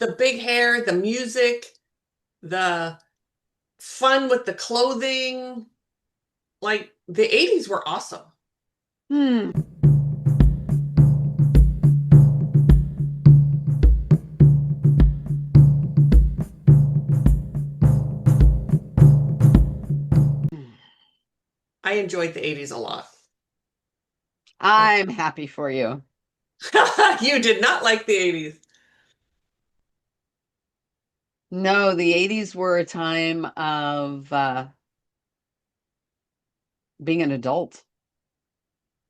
the big hair, the music, the fun with the clothing. Like the 80s were awesome. Hmm. I enjoyed the 80s a lot. I'm happy for you. You did not like the 80s. No, the 80s were a time of being an adult.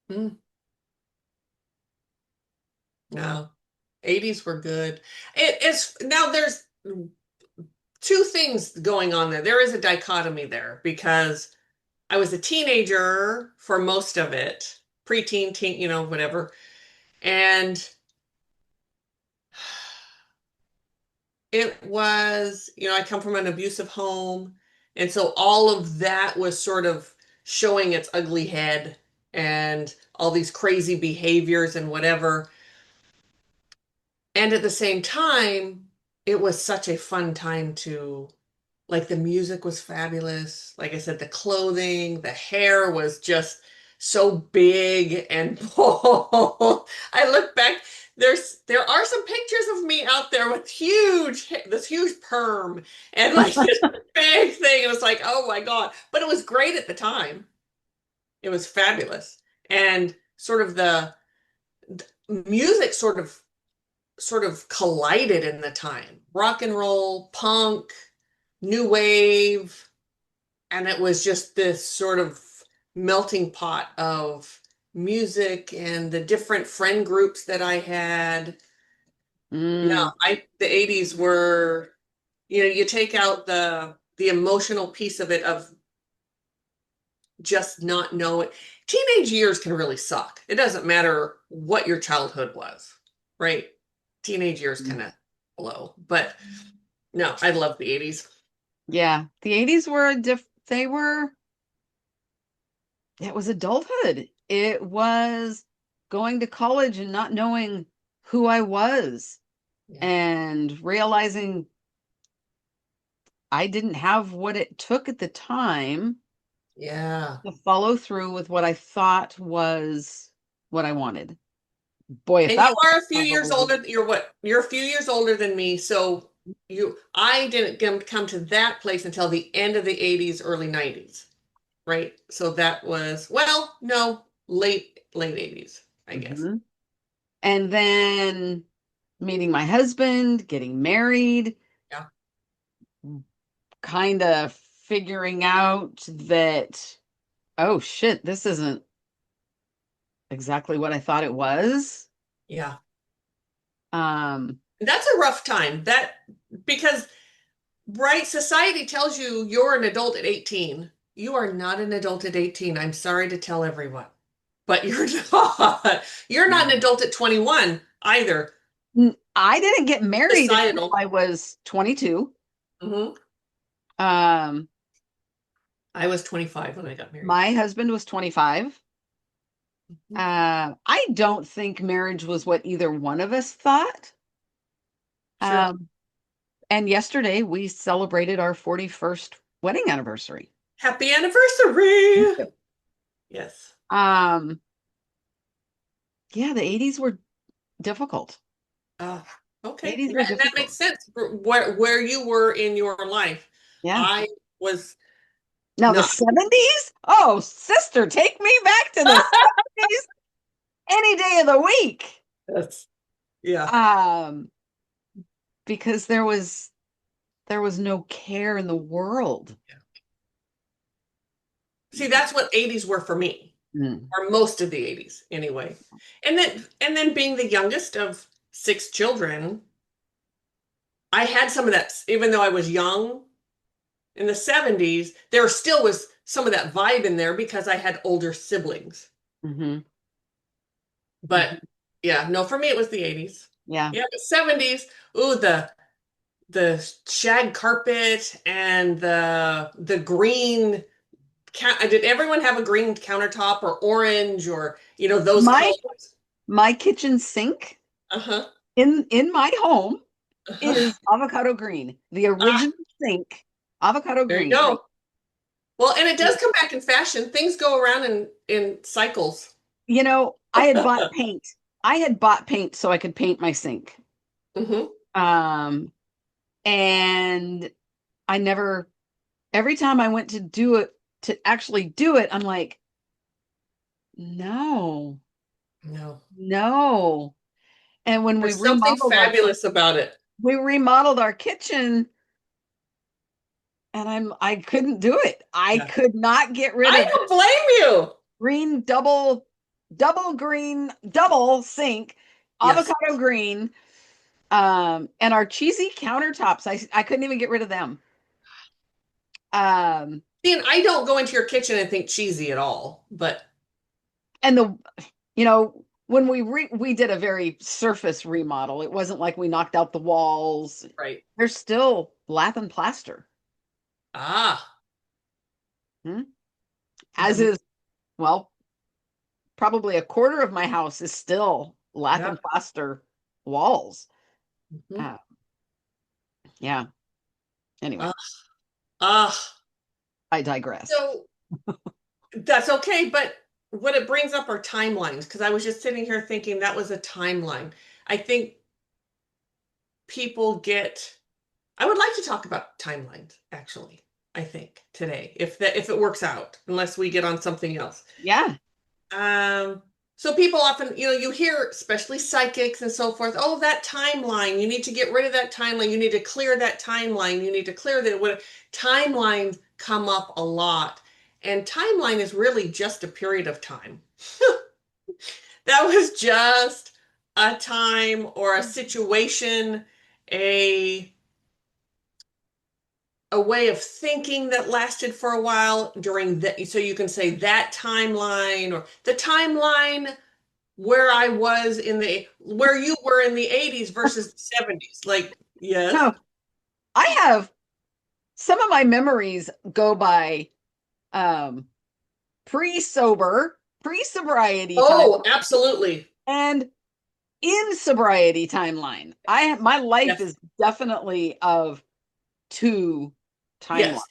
Mm, no. 80s were good. It is now there's two things going on there. There is a dichotomy there because I was a teenager for most of it, preteen, teen, whatever. And it was, I come from an abusive home. And so all of that was sort of showing its ugly head and all these crazy behaviors and whatever. And at the same time, it was such a fun time to, like, the music was fabulous. Like I said, the clothing, the hair was just so big and bold. I look back, there are some pictures of me out there with this huge perm and like this big thing. It was like, oh my God. But it was great at the time. It was fabulous. And sort of the music sort of collided in the time. Rock and roll, punk, new wave, and it was just this sort of melting pot of music and the different friend groups that I had. No, Mm. the 80s were, you take out the emotional piece of it of just not knowing. Teenage years can really suck. It doesn't matter what your childhood was, right? Teenage years kind of blow. But no, I love the 80s. Yeah, the 80s were they were it was adulthood. It was going to college and not knowing who I was Yeah. and realizing I didn't have what it took at the time Yeah. to follow through with what I thought was what I wanted. Boy, if And you that was are a few years probably older. You're what? You're a few years older than me. So I didn't come to that place until the end of the 80s, early 90s, right? So that was, well, no, late 80s, I guess. Mhm. And then meeting my husband, getting married, Yeah. kind of figuring out that, oh shit, this isn't exactly what I thought it was. Yeah. Um, That's a rough time. Because right, society tells you you're an adult at 18. You are not an adult at 18. I'm sorry to tell everyone, but you're not. You're not an adult at 21 either. I didn't get married until Societal. I was 22. Mhm. Um, I was 25 when I got married. my husband was 25. Mhm. I don't think marriage was what either one of us thought. Sure. Um, and yesterday we celebrated our 41st wedding anniversary. Happy Thank anniversary. you. Yes. Um, yeah, the 80s were difficult. Uh, okay. 80s were And that difficult. makes sense for where you were in your life. Yeah. I was Now the not. 70s? Oh, sister, take me back to the 70s any day of the week. That's, yeah. Um, because there was no care in the world. See, that's what 80s were for me, Mm. or most of the 80s anyway. And then being the youngest of six children, I had some of that, even though I was young in the 70s, there still was some of that vibe in there because I had older siblings. Hmm. But yeah, no, for me it was the 80s. Yeah. Yeah, the 70s. Ooh, the shag carpet and the green did everyone have a green countertop or orange or those My colors? my kitchen sink Uh-huh. in my home is avocado green. The Ah, original sink, avocado there you green. go. Well, and it does come back in fashion. Things go around in cycles. You know, I had bought paint. I had bought paint so I could paint my sink. Hmm. Um, and I never, every time I went to do it, to actually do it, I'm like, no, No. no. And when There's something fabulous about it. we remodeled our kitchen, and I couldn't do it. I Yeah. could not get rid I of don't blame you. green double green double sink, Yes. avocado green, and our cheesy countertops. I couldn't even get rid of them. Um, See, and I don't go into your kitchen and think cheesy at all, but and the you know when we did a very surface remodel. It wasn't like we knocked out the walls. right. There's still lath and plaster. Ah. Hmm? As Hmm. is, well, probably a quarter of my house is still lath Yeah. and plaster walls. Hmm. Uh, yeah. Anyway, Ah. Ah. I digress. So that's okay, but what it brings up are timelines because I was just sitting here thinking that was a timeline. I think people get I would like to talk about timelines, actually, I think today, if it works out, unless we get on something else. Yeah. Um, so people often, you hear, especially psychics and so forth, oh, that timeline, you need to get rid of that timeline, you need to clear that timeline, you need to clear that. Timelines come up a lot, and timeline is really just a period of time. That was just a time or a situation, a a way of thinking that lasted for a while during that. So you can say that timeline or the timeline where I was where you were in the 80s versus the 70s. Like, yes. No, I have some of my memories go by um pre-sobriety time Oh, absolutely. and in sobriety timeline. My life Yes. is definitely of two timeline. Yes.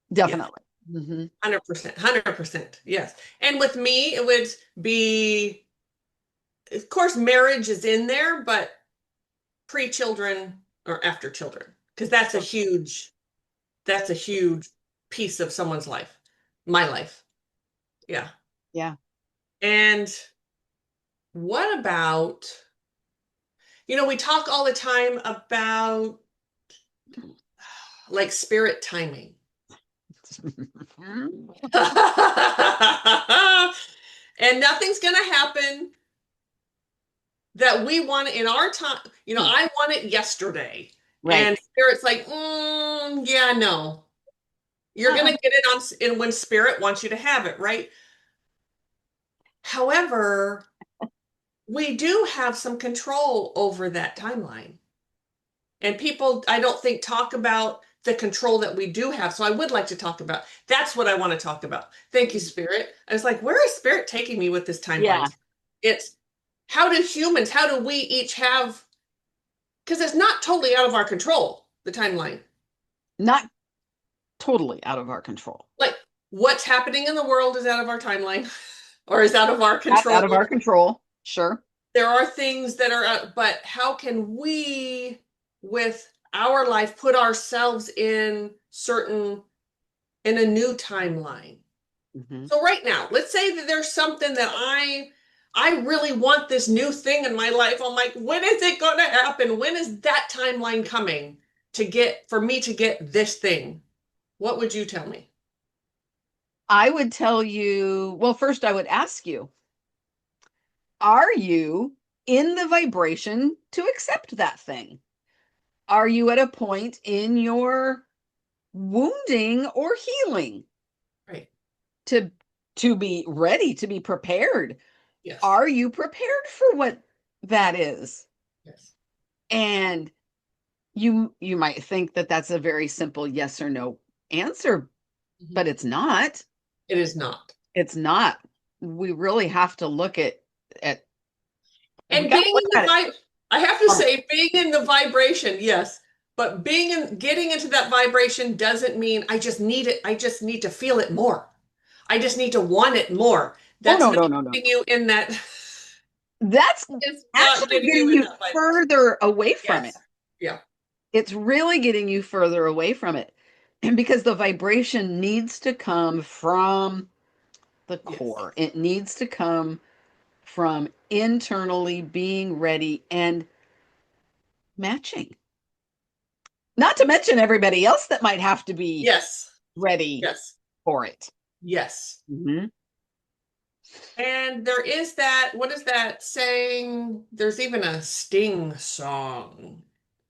Yes. Definitely. Hmm. 100%. 100%. Yes. And with me, it would be, of course, marriage is in there, but pre-children or after children, because that's a huge piece of someone's life. My life. Yeah. Yeah. And what about, we talk all the time about like spirit timing. And nothing's going to happen that we want in our time. I want it yesterday. Right. And spirit's like, yeah, no. You're going Uh-uh. to get it in when spirit wants you to have it, right? However, we do have some control over that timeline. And people, I don't think, talk about the control that we do have. So I would like to talk about that's what I want to talk about. Thank you, Spirit. I was like, where is Spirit taking me with this timeline? Yeah. It's how do we each have, because it's not totally out of our control, the timeline. Not totally out of our control. Like what's happening in the world is out of our timeline or is out of our Out control. of our control. Sure. There are things that are, but how can we, with our life, put ourselves in a new timeline? Hmm. So right now, let's say that there's something that I really want this new thing in my life. I'm like, when is it going to happen? When is that timeline coming for me to get this thing? What would you tell me? I would tell you, well, first I would ask you, are you in the vibration to accept that thing? Are you at a point in your wounding or healing Right. to be ready, to be prepared? Yes. Are you prepared for what that is? Yes. And you might think that that's a very simple yes or no answer, Mhm. but it's not. It is not. It's not. We really have to look at we And got being to in look the at it. I have to Oh, say, being in the vibration, yes, but getting into that vibration doesn't mean I just need it. I just need to feel it more. I just need to want it more. oh That's no, not no, no, no. getting you in that. That's It's not actually getting you getting in you that vibration. further away from it. Yes. Yeah. It's really getting you further away from it. And because the vibration needs to come from the Yes. core, it needs to come from internally being ready and matching. Not to mention everybody else that might have to be Yes. ready Yes. for it. Yes. Hmm. And there is that, what is that saying? There's even a Sting song.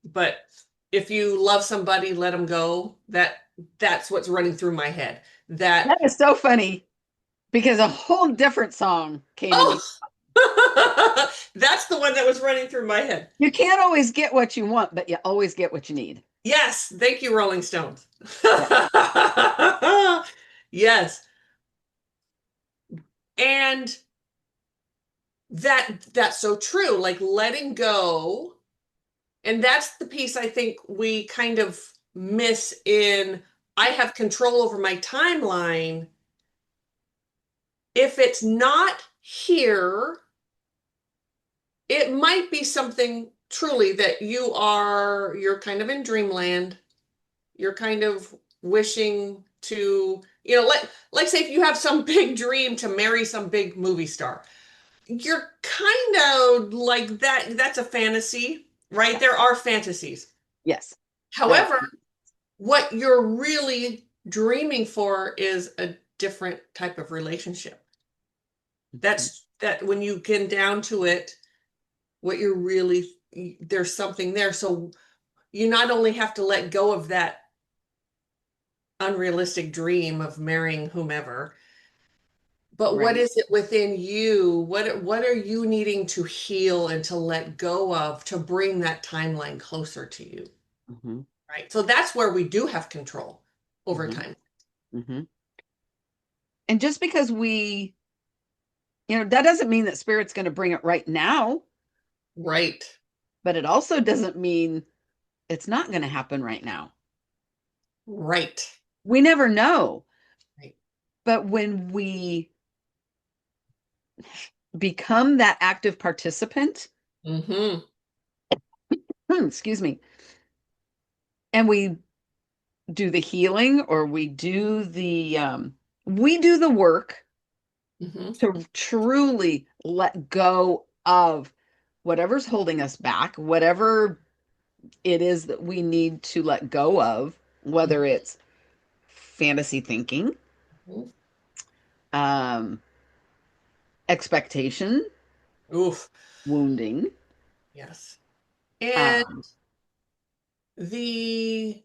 But if you love somebody, let them go. That's what's running through my head. That That is so funny because a whole different song came into. oh, that's the one that was running through my head. You can't always get what you want, but you always get what you need. Yes, thank you, Rolling Stones. Yeah. Yes. And that's so true. Like letting go. And that's the piece I think we kind of miss in I have control over my timeline. If it's not here, it might be something truly that you're kind of in dreamland. You're kind of wishing to, like say if you have some big dream to marry some big movie star, you're kind of like that's a fantasy, right? Yeah. There are fantasies. Yes. There are. However, what you're really dreaming for is a different type of relationship. Mhm. That when you get down to it, what you're really, there's something there. So you not only have to let go of that unrealistic dream of marrying whomever, but what Right. is it within you? What are you needing to heal and to let go of to bring that timeline closer to you? Hmm. Right. So that's where we do have control over Hmm. time. Hmm. And just because that doesn't mean that spirit's going to bring it right now, Right. but it also doesn't mean it's not going to happen right now. Right. We never know. Right. But when we become that active participant, Mm-hmm. excuse me, and we do the healing or we do the work Mm-hmm. to truly let go of whatever's holding us back, whatever it is that we need to let go of, whether it's fantasy thinking, Mm-hmm. um, expectation, Oof. wounding, Yes. And um, the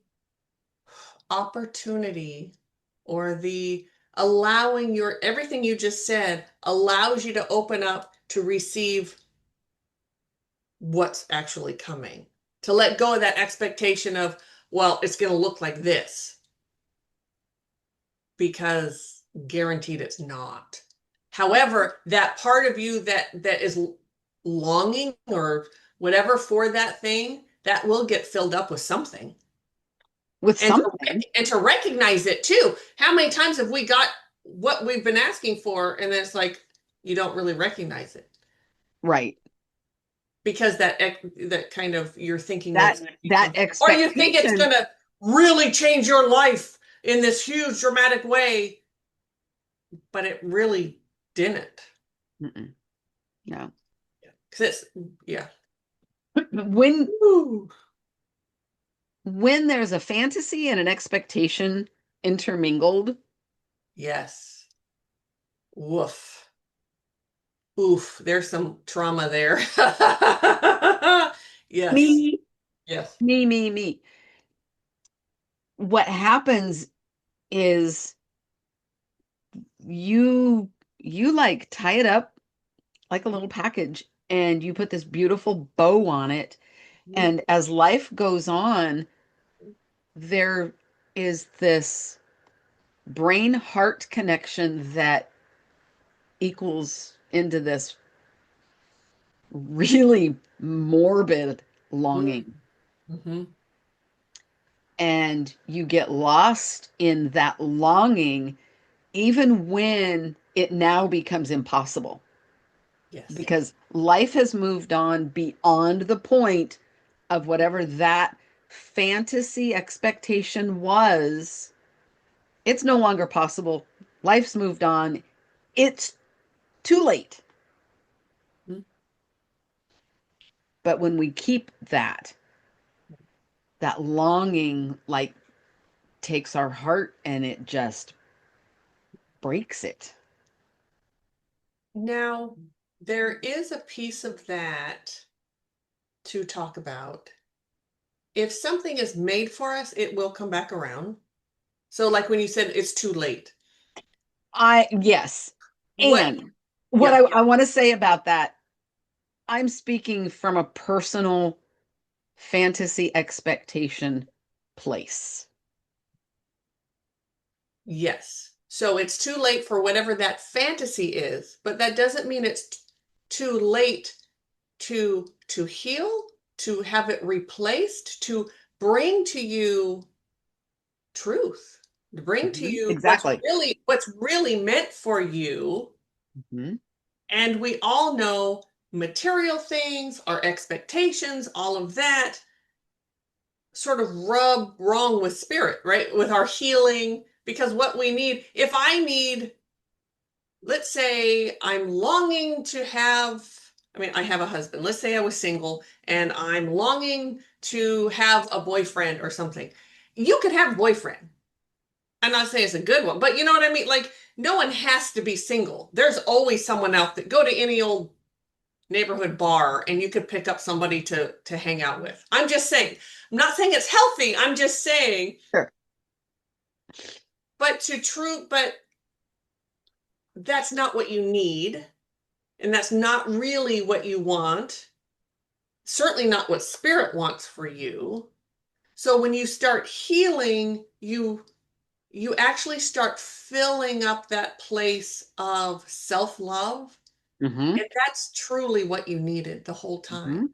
opportunity or the allowing your everything you just said allows you to open up to receive what's actually coming, to let go of that expectation of, well, it's going to look like this because guaranteed it's not. However, that part of you that is longing or whatever for that thing, that will get filled up with something. with And something, to recognize it too. How many times have we got what we've been asking for and then it's like you don't really recognize it right? because that kind of you're thinking That it's that or you think it's expectation, going to really change your life in this huge dramatic way, but it really didn't. mm-mm, no. Because it's yeah. When Ooh. when there's a fantasy and an expectation intermingled, Yes. Woof. Oof. There's some trauma there. Yes. me, Yes. me. What happens is you like tie it up like a little package and you put this beautiful bow on it. And as life goes on, there is this brain heart connection that equals into this really morbid longing. Mm-hmm. And you get lost in that longing, even when it now becomes impossible, Yes. because life has moved on beyond the point of whatever that fantasy expectation was. It's no longer possible. Life's moved on. It's too late. Mhm. But when we keep that longing like takes our heart and it just breaks it. Now, there is a piece of that to talk about. If something is made for us, it will come back around. So, like when you said it's too late, Yes. what, And what yeah, I want to say about that, I'm speaking from a personal fantasy expectation place. yes. So it's too late for whatever that fantasy is, but that doesn't mean it's too late to heal, to have it replaced, to bring to you truth, to bring to you Exactly. what's really meant for you. Mhm. And we all know material things, our expectations, all of that sort of rub wrong with spirit, right? With our healing. Because what we need, if I need, let's say I'm longing to have, I mean, I have a husband. Let's say I was single and I'm longing to have a boyfriend or something. You could have a boyfriend. I'm not saying it's a good one, but you know what I mean? Like, no one has to be single. There's always someone out there. Go to any old neighborhood bar and you could pick up somebody to hang out with. I'm just saying. I'm not saying it's healthy. I'm just saying, Sure. but that's not what you need, and that's not really what you want. Certainly not what spirit wants for you. So when you start healing, you actually start filling up that place of self-love, Hmm. and that's truly what you needed the whole time. Hmm.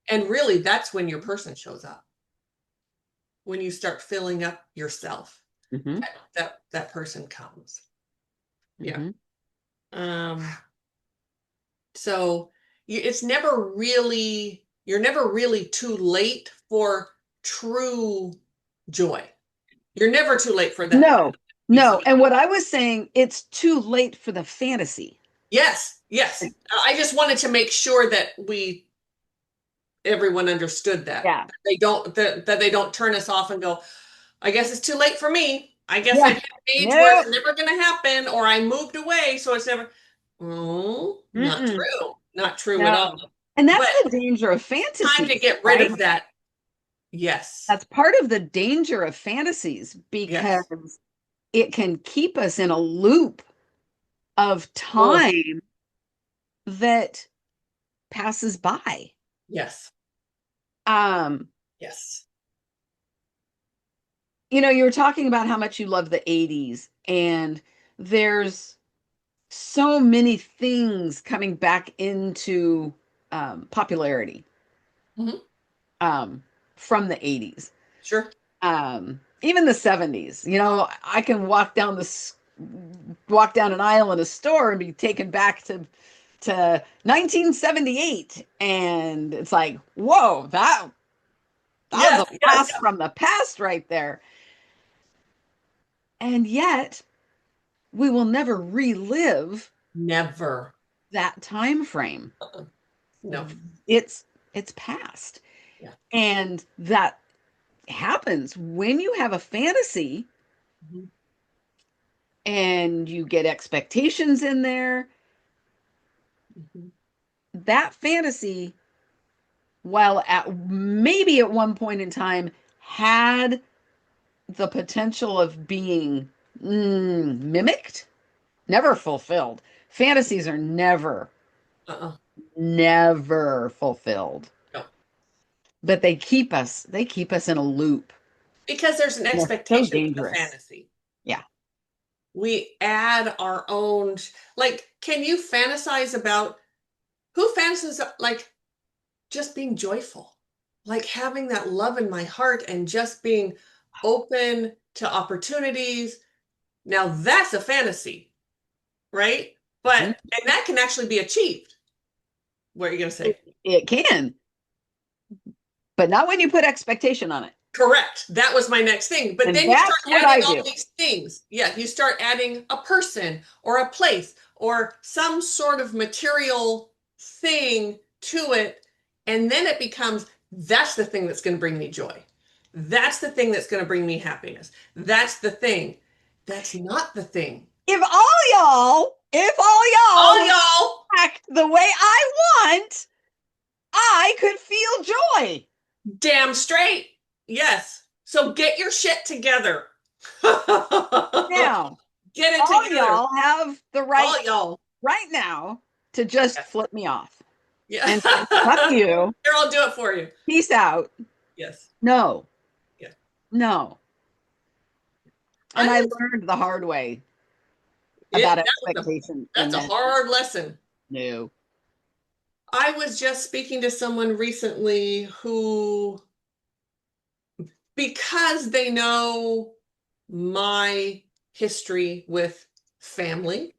And really, that's when your person shows up. When you start filling up yourself, Hmm. that person comes. Yeah. Hmm. Um, so it's never really, you're never really too late for true joy. You're never too late for that No, piece of no. it. And what I was saying, it's too late for the fantasy. Yes, yes. I just wanted to make sure that everyone understood that. Yeah. That they don't turn us off and go, I guess it's too late for me. I guess I Yeah. hit an age where No. it's never going to happen, or I moved away, so it's never. Oh, not Mm-mm. true. Not true at No. all. And But that's the danger of time to fantasies, get rid right? of that. Yes. That's part of the danger of fantasies Yes. because it can keep us in a loop of Oh, time that passes by. yes. Um, Yes. you were talking about how much you love the 80s, and there's so many things coming back into popularity Hmm. um, from the 80s. Sure. Even the 70s. I can walk down an aisle in a store and be taken back to 1978, and it's like, whoa, that was Yes. a Yes. blast from the past right there. And yet we will never relive Never. that time frame. Uh-uh. No. It's past. Yeah. And that happens when you have a fantasy Mhm. and you get expectations in there. Mhm. That fantasy, while at maybe at one point in time had the potential of being mimicked, never fulfilled. Fantasies are Uh-uh. never fulfilled, No. but they keep us in a loop. Because there's an And they're so expectation to the dangerous. fantasy. Yeah. We add our own, like, can you fantasize about Who fancies like just being joyful, like having that love in my heart and just being open to opportunities. Now that's a fantasy, right? Mhm. And that can actually be achieved. What are you going to say? It can, but not when you put expectation on it. Correct. That was my next thing. But And then you start that's what adding I all do. these things. Yeah, you start adding a person or a place or some sort of material thing to it. And then it becomes that's the thing that's going to bring me joy. That's the thing that's going to bring me happiness. That's the thing. That's not the thing. If all y'all All would y'all, act the way I want, I could feel joy. damn straight. Yes. So get your shit together. Now, Get it all together. y'all have the right All y'all. right now to just Yes. flip me off Yeah. and say, fuck you, Here, I'll do it for you. peace out. Yes. No, Yeah. no. I And I was learned the hard way it about that was a expectation and that's a then hard lesson. no. I was just speaking to someone recently who, because they know my history with family,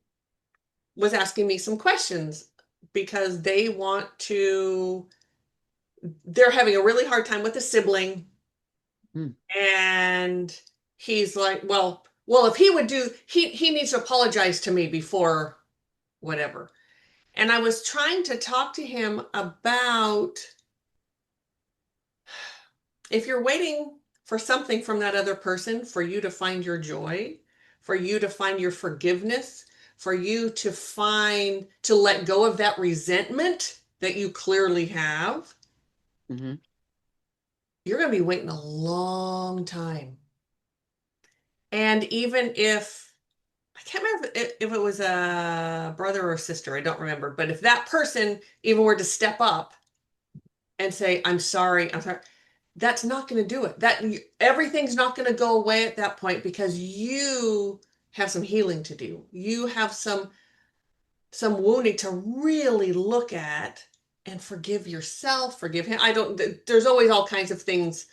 was asking me some questions because they're having a really hard time with a sibling. Hmm. And he's like, well, if he would do, he needs to apologize to me before whatever. And I was trying to talk to him about if you're waiting for something from that other person for you to find your joy, for you to find your forgiveness, for you to let go of that resentment that you clearly have, Hmm. you're going to be waiting a long time. And even if I can't remember if it was a brother or a sister, I don't remember, but if that person even were to step up and say, I'm sorry, that's not going to do it. Everything's not going to go away at that point because you have some healing to do. You have some wounding to really look at and forgive yourself, forgive him. I don't there's always all kinds of things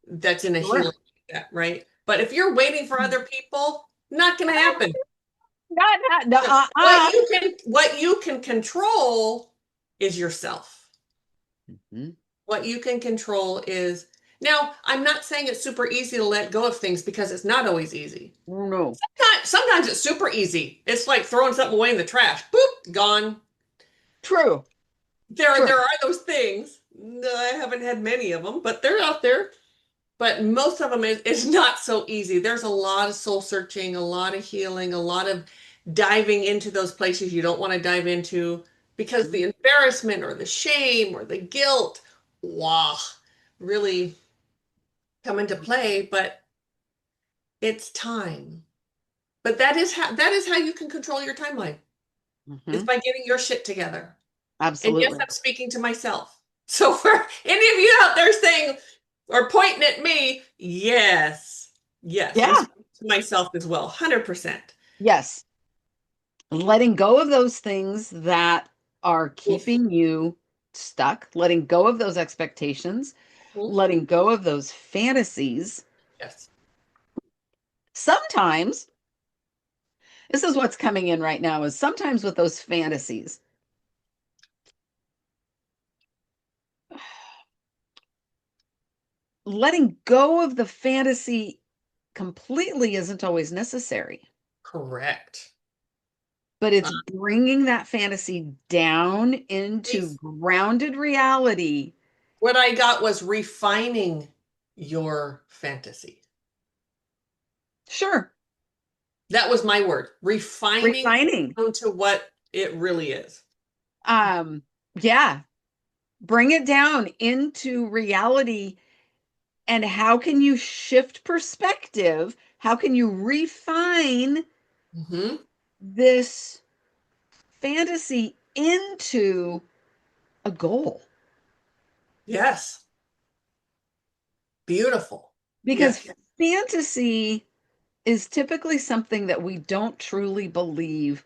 that's in a healing Sure. like that, right? But if you're waiting for other people, not going to happen. Not, no, What you can control is yourself. Mhm. What you can control is now, I'm not saying it's super easy to let go of things because it's not always easy. No. Sometimes it's super easy. It's like throwing something away in the trash. Boop, gone. True. There True. are those things. I haven't had many of them, but they're out there. But most of them is not so easy. There's a lot of soul searching, a lot of healing, a lot of diving into those places you don't want to dive into because the Mhm. embarrassment or the shame or the guilt, wow, really come into play. But it's time. But that is how you can control your timeline is Mhm. by getting your shit together. And yes, Absolutely. I'm speaking to myself. So for any of you out there saying or pointing at me, yes, yes, I'm Yeah. speaking to myself as well, 100%. Yes. Letting go of those things that are Oof. keeping you stuck, letting go of those expectations, Mhm. letting go of those fantasies. Yes, Sometimes, this is what's coming in right now, is sometimes with those fantasies, letting go of the fantasy completely isn't always necessary, correct. but Uh, it's bringing that fantasy down into Please. grounded reality. What I got was refining your fantasy. Sure, That was my word, refining refining. down to what it really is. Yeah, bring it down into reality. And how can you shift perspective? How can you refine Hmm. this fantasy into a goal? Yes, beautiful. Because Yes, fantasy is typically something that we don't truly believe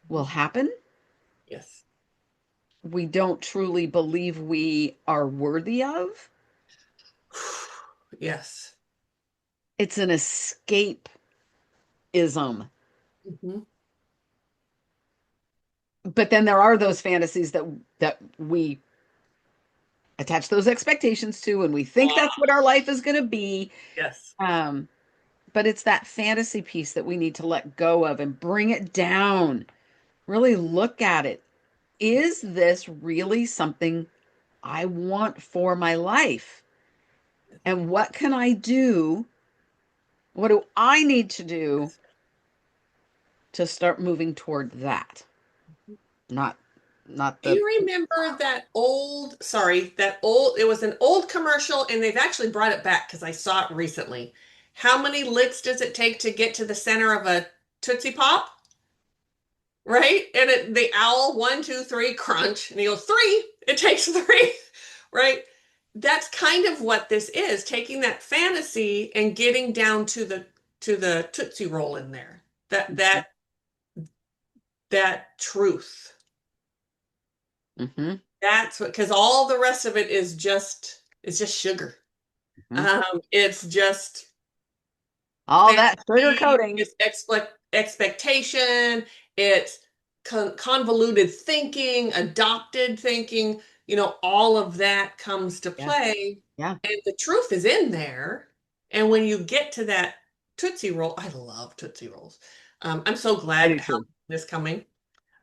will mhm, happen. yes, we don't truly believe we are worthy of. Yes. It's an escapism. Hmm. But then there are those fantasies that we attach those expectations to, and we think that's what Ah, our life is going to be. yes. Um, but it's that fantasy piece that we need to let go of and bring it down. Really look at it. Is this really something I want for my life? And what can I do? What do I need to do to start moving toward that? Not not Do the you remember it was an old commercial and they've actually brought it back because I saw it recently. How many licks does it take to get to the center of a Tootsie Pop? Right? And the owl, one, two, three, crunch. And he goes, three. It takes three. Right? That's kind of what this is, taking that fantasy and getting down to the Tootsie Roll in there. That truth. hmm That's what, because all the rest of it is just sugar. hmm It's just all that sugar fantasy, coating. it's expectation, it's convoluted thinking, adopted thinking, all of that comes to Yeah, play. yeah, And the truth is in there. And when you get to that Tootsie Roll, I love Tootsie Rolls. I'm so I glad do too. Halloween is coming.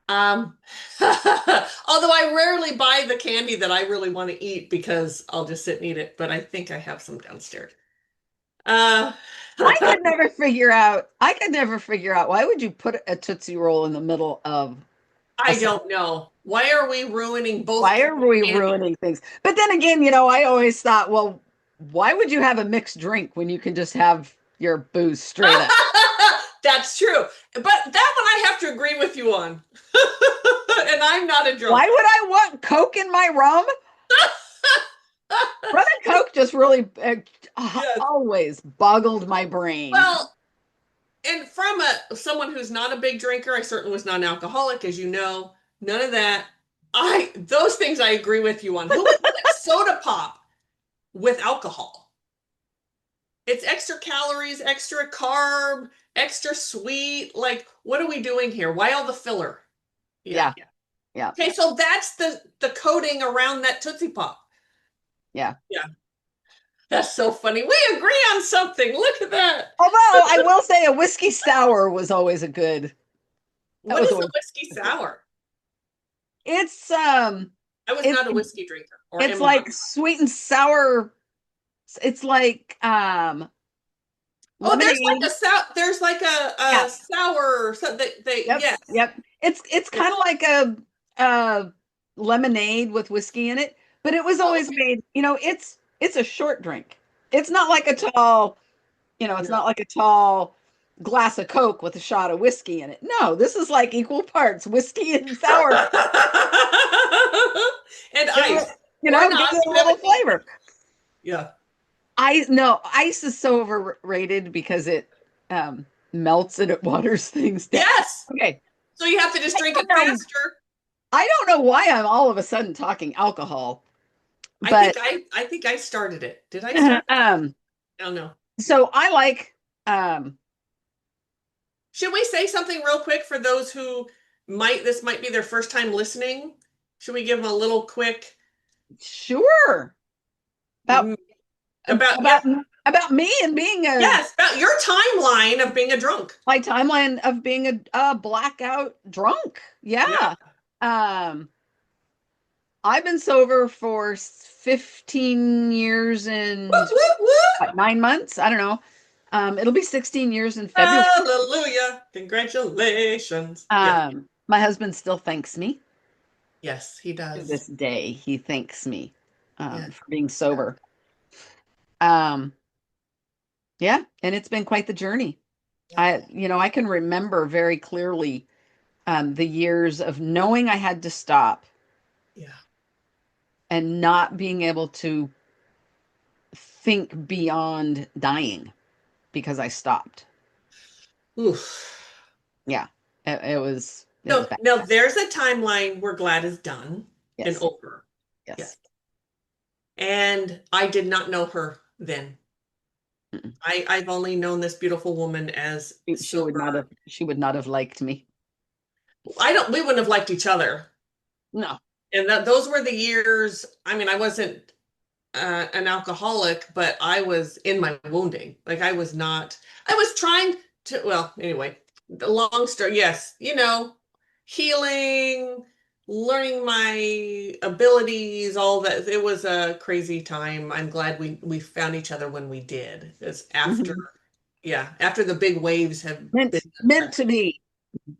Um, although I rarely buy the candy that I really want to eat because I'll just sit and eat it, but I think I have some downstairs. Uh, I could never figure out why would you put a Tootsie Roll in the middle of a I salad? don't know. Why are we ruining both Why kinds are of we candy? ruining things? But then again, I always thought, well, why would you have a mixed drink when you can just have your booze straight up? That's true. But that one I have to agree with you on. And I'm not a Why drunk. would I want Coke in my rum? Rum and Coke just really Yes. always boggled my brain. Well, and from someone who's not a big drinker, I certainly was not an alcoholic, as you know. None of that. I those things I agree with you on. Who would put soda pop with alcohol? It's extra calories, extra carb, extra sweet. Like, what are we doing here? Why all the filler? Yeah. Yeah, yeah, Okay, so that's the coating around that Tootsie Pop. yeah. Yeah, that's so funny. We agree on something. Look at that. Although I will say a whiskey sour was always a good. That What was is a always whiskey a good. sour? It's I was it's not a whiskey drinker or it's am not. like sweet and sour. It's like Oh, lemonade. there's like Yeah. a sour so Yep. yes. Yep. It's Yeah. kind of like a lemonade with whiskey in it, but it was Oh, always okay. made, it's a short drink. It's not like a tall, it's No. not like a tall glass of Coke with a shot of whiskey in it. No, this is like equal parts whiskey and sour. And Give it, ice. Or give not. it a You have little it neat. flavor. Yeah. I no, ice is so overrated because it melts and it waters things down. Yes. Okay. So you have to just I drink don't it know faster. I don't know why I'm all of a sudden talking alcohol, I think but I think I started it. Did I start it? um I don't know. so I like Should we say something real quick for those who this might be their first time listening? Should we give them a little quick sure about mm, about yeah, about about me and being a yes, about your timeline of being a drunk? my timeline of being a blackout drunk. Yeah. Yeah. Um I've been sober for 15 years Whoop, and whoop, whoop. what, 9 months. I don't know. It'll be 16 years in February. Hallelujah. Congratulations. Yes. My husband still thanks me Yes, he to does. this day. He thanks me Yeah. for being sober. Um, yeah, and it's been quite the journey. Yeah. I can remember very clearly the years of knowing I had to stop Yeah. and not being able to think beyond dying because I stopped. Oof. Yeah, it was No, bad. no, there's a timeline we're glad is done. and Yes. over. Yes. Yes. And I did not know her then. Mm-mm. I've only known this beautiful woman as She would not sober. have, she would not have liked me. We wouldn't have liked each other. No. And those were the years. I mean, I wasn't an alcoholic, but I was in my wounding. Like I was trying to, well, anyway, the long story, yes, healing, learning my abilities, all that. It was a crazy time. I'm glad we found each other when we did. It's after, Mhm. yeah, after the big waves have been, Meant to be.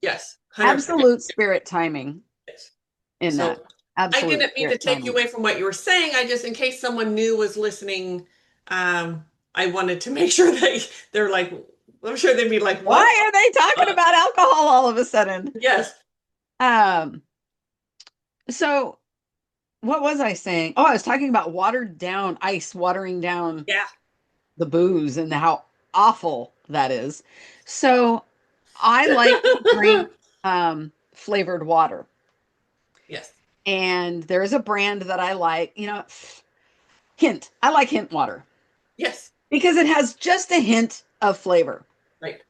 yes, 100%. Absolute spirit timing Yes. in that. So I Absolute didn't mean to spirit take you timing. away from what you were saying. I just, in case someone new was listening, um, I wanted to make sure that they're like, I'm sure they'd be like, what? Why are they talking about alcohol all of a sudden? Yes. Um, so what was I saying? Oh, I was talking about watered down ice, watering down Yeah. the booze and how awful that is. So I like to drink flavored water. Yes. And there's a brand that I like, Hint. I like Hint water Yes. because it has just a hint of flavor. Right.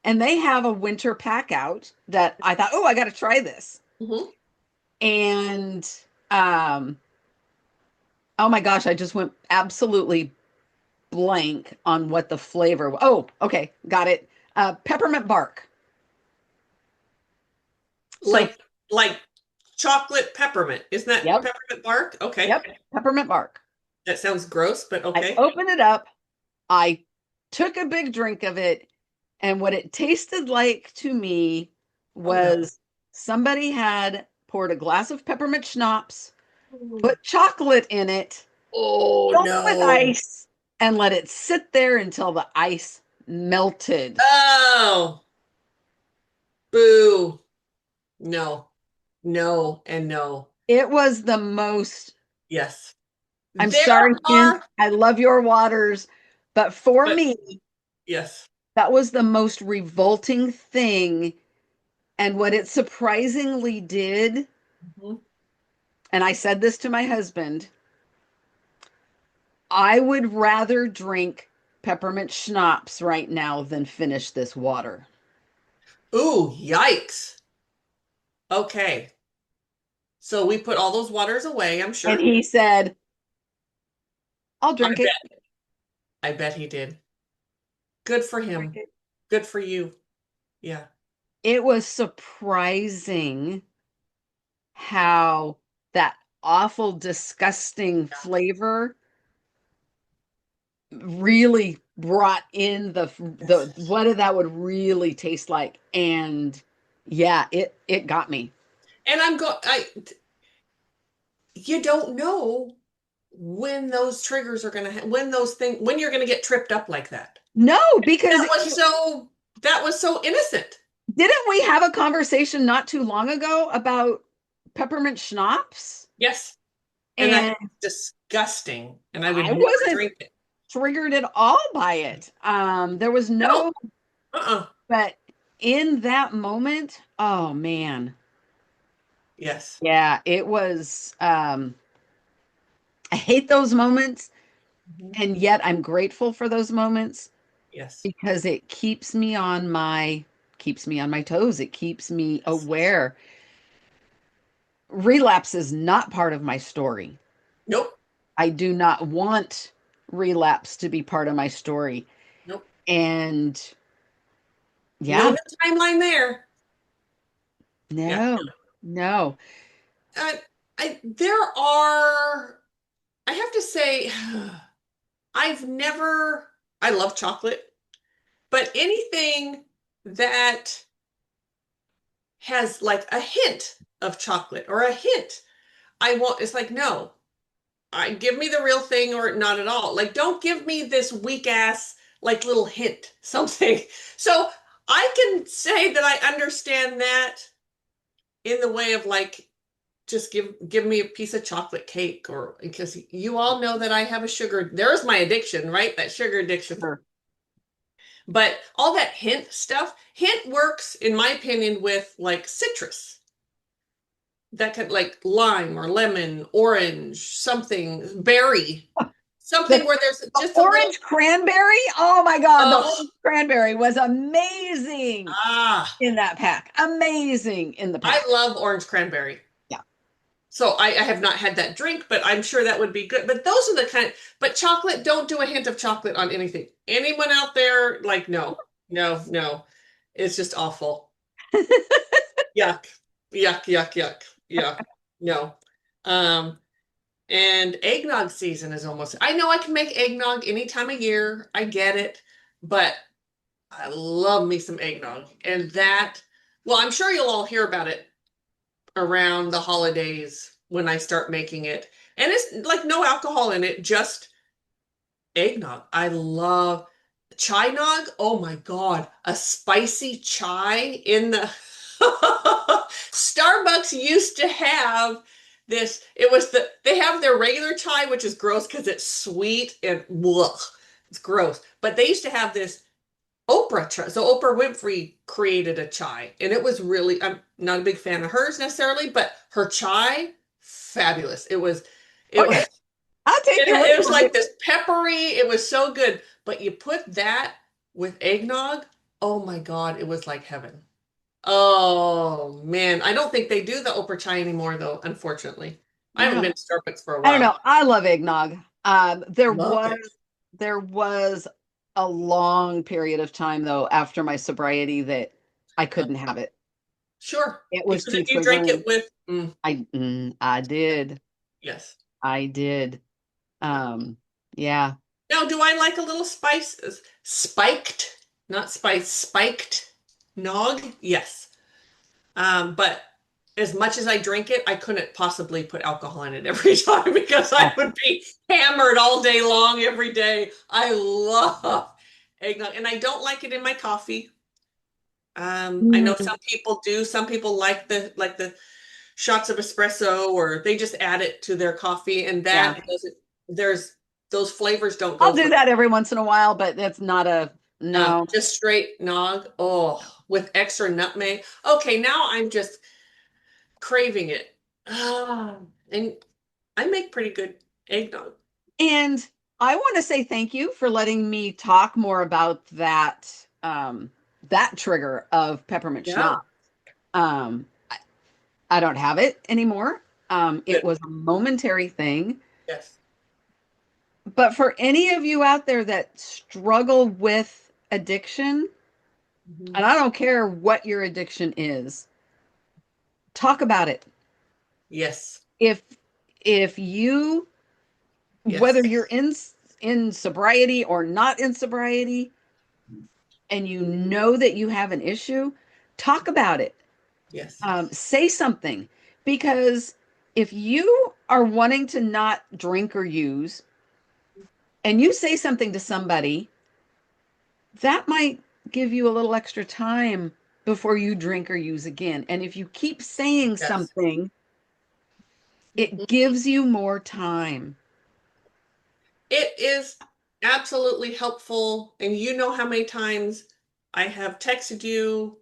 And they have a winter pack out that I thought, oh, I got to try this. Hmm. And um, oh my gosh, I just went absolutely blank on what the flavor. Oh, okay, got it. Peppermint bark. So, Like chocolate peppermint. Isn't that yep, peppermint bark? Okay. yep, peppermint bark. That sounds gross, but I okay. opened it up. I took a big drink of it, and what it tasted like to me Oh no. was somebody had poured a glass of peppermint schnapps, put chocolate in it, Oh filled it with no. ice, and let it sit there until the ice melted. Oh, boo. No. No and no. It was the most, Yes. I'm There sorry, Kent, are, I love your waters, but for but me, yes. that was the most revolting thing. And what it surprisingly did, Mhm. and I said this to my husband, I would rather drink peppermint schnapps right now than finish this water. Ooh, yikes. Okay. So we put all those waters away, I'm And sure. he said, I'll I drink it. bet. I bet he did. Good for Drink him. it. Good for you. Yeah. It was surprising how that awful, disgusting flavor really brought in the Yes. what that would really taste like. And yeah, it got me. And you don't know when those triggers are gonna when those things when you're gonna get tripped up like that. No, because That was so that was so innocent. didn't we have a conversation not too long ago about peppermint schnapps? Yes. And that And is disgusting. And I would I never wasn't drink it. triggered at all by it. There was No. no, Uh-uh. but in that moment, oh man. Yes. Yeah, it was I hate those moments, Mhm. and yet I'm grateful for those moments Yes. because it keeps me on my toes. It keeps me Yes. aware. Relapse is not part of my story. Nope. I do not want relapse to be part of my story. Nope. And No yeah, new timeline there. Yeah. no, no. Uh, there are, I have to say, I've never, I love chocolate, but anything that has like a hint of chocolate or a hint, I won't, it's like, no, I give me the real thing or not at all. Like, don't give me this weak ass, like little hint, something. So I can say that I understand that in the way of like, just give me a piece of chocolate cake or because you all know that I have a sugar there's my addiction, right? That sugar addiction. Sure. But all that hint stuff, hint works in my opinion with like citrus. that could like lime or lemon, orange, something, berry, something The, where there's the just a little, orange cranberry. Oh my God, the oh, orange cranberry was amazing ah, in that pack. Amazing in the I pack. love orange cranberry. Yeah. So I have not had that drink, but I'm sure that would be good. But those are the kind, but chocolate, don't do a hint of chocolate on anything. Anyone out there, like, no, no, no. It's just awful. Yuck, yuck, yuck, yuck, yuck. No. Um, and eggnog season is almost, I know I can make eggnog any time of year. I get it, but I love me some eggnog. And that, well, I'm sure you'll all hear about it around the holidays when I start making it. And it's like no alcohol in it, just eggnog. I love chai nog. Oh my God, a spicy chai in the Starbucks used to have this. It was they have their regular chai, which is gross because it's sweet and blech, it's gross. But they used to have this Oprah chai. So Oprah Winfrey created a chai, and it was really, I'm not a big fan of hers necessarily, but her chai, fabulous. It Okay, was, I'll take your word it was for it. like this peppery, it was so good. But you put that with eggnog, oh my God, it was like heaven. Oh man, I don't think they do the Oprah chai anymore though, unfortunately. I haven't No, been to Starbucks for a I don't while. know. I love eggnog. Love it. There was a long period of time though after my sobriety that I Uh, couldn't have it. sure. It was Because too if you drink it triggering. with, I yeah, did. yes. I did. Um, yeah. Now, do I like a little spice? Spiked, not spice, spiked nog? Yes. But as much as I drink it, I couldn't possibly put alcohol in it every time because I Oh, would be hammered all day long every day. I love eggnog, and I don't like it in my coffee. I know mm, some people do. Some people like the shots of espresso, or they just add it to their coffee, and yeah. that doesn't. There's those flavors don't I'll go do for that every once in a while, but that's not a no. just straight nog. Oh, with extra nutmeg. Okay, now I'm just craving it. Ah, and I make pretty good eggnog. And I want to say thank you for letting me talk more about that trigger of peppermint Yeah, schnapps. I, I don't have it anymore. It good. was a momentary thing. Yes. But for any of you out there that struggle with addiction, Mhm. and I don't care what your addiction is, talk about it. Yes. If if you whether Yes. you're in sobriety or not in sobriety and you know that you have an issue, talk about it. Yes. Say something because if you are wanting to not drink or use and you say something to somebody, that might give you a little extra time before you drink or use again. And if you keep saying Yes. something, it Mhm. gives you more time. It is absolutely helpful. And you know how many times I have texted you